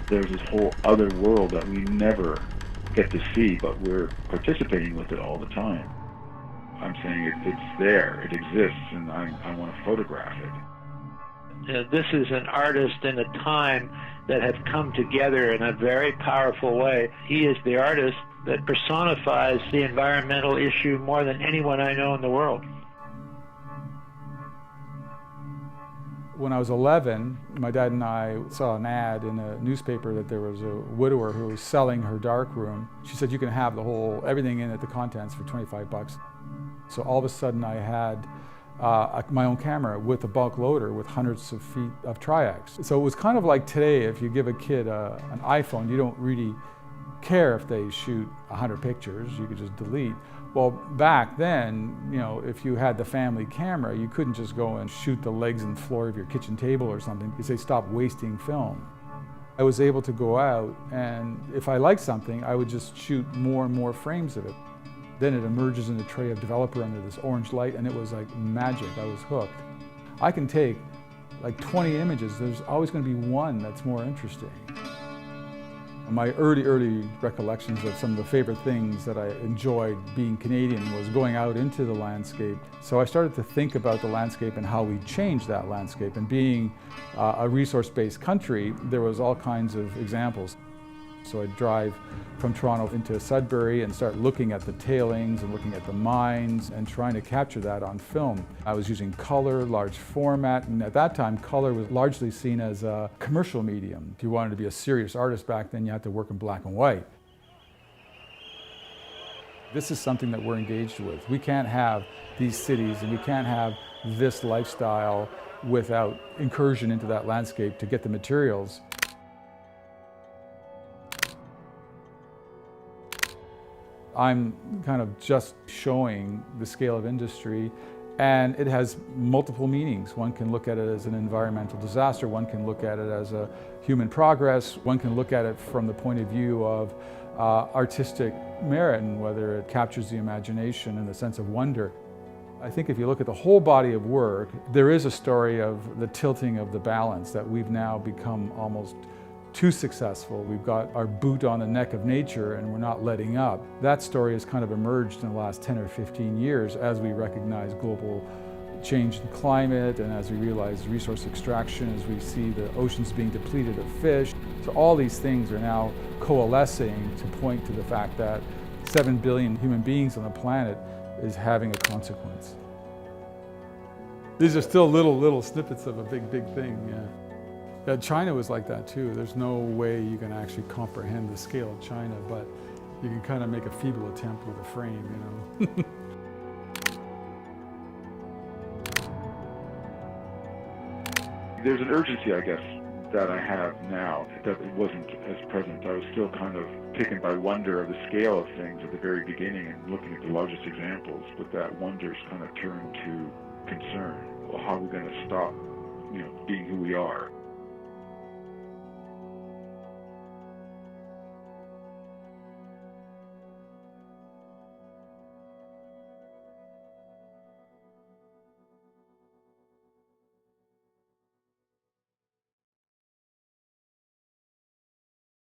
There's this whole other world that we never get to see, but we're participating with it all the time. I'm saying it's there, it exists, and I want to photograph it. This is an artist in a time that have come together in a very powerful way. He is the artist that personifies the environmental issue more than anyone I know in the world. When I was 11, my dad and I saw an ad in a newspaper that there was a widower who was selling her darkroom. She said, you can have everything in it, the contents, for 25 bucks. So all of a sudden I had my own camera with a bulk loader with hundreds of feet of Tri-X. So it was kind of like today, if you give a kid an iPhone, you don't really care if they shoot 100 pictures, you could just delete. Well, back then, if you had the family camera, you couldn't just go and shoot the legs and floor of your kitchen table or something, because they stopped wasting film. I was able to go out, and if I liked something, I would just shoot more and more frames of it. Then it emerges in a tray of developer under this orange light, and it was like magic. I was hooked. I can take like 20 images. There's always going to be one that's more interesting. My early recollections of some of the favorite things that I enjoyed being Canadian was going out into the landscape. So I started to think about the landscape and how we change that landscape. And being a resource-based country, there was all kinds of examples. So I'd drive from Toronto into Sudbury and start looking at the tailings and looking at the mines and trying to capture that on film. I was using color, large format, and at that time color was largely seen as a commercial medium. If you wanted to be a serious artist back then, you had to work in black and white. This is something that we're engaged with. We can't have these cities and we can't have this lifestyle without incursion into that landscape to get the materials. I'm kind of just showing the scale of industry, and it has multiple meanings. One can look at it as an environmental disaster, one can look at it as a human progress, one can look at it from the point of view of artistic merit and whether it captures the imagination and the sense of wonder. I think if you look at the whole body of work, there is a story of the tilting of the balance, that we've now become almost too successful. We've got our boot on the neck of nature and we're not letting up. That story has kind of emerged in the last 10 or 15 years as we recognize global change in climate and as we realize resource extraction, as we see the oceans being depleted of fish. So all these things are now coalescing to point to the fact that 7 billion human beings on the planet is having a consequence. These are still little snippets of a big thing, yeah. China was like that too. There's no way you can actually comprehend the scale of China, but you can kind of make a feeble attempt with a frame, There's an urgency, I guess, that I have now that it wasn't as present. I was still kind of taken by wonder of the scale of things at the very beginning and looking at the largest examples, but that wonder's kind of turned to concern. Well, how are we going to stop, being who we are?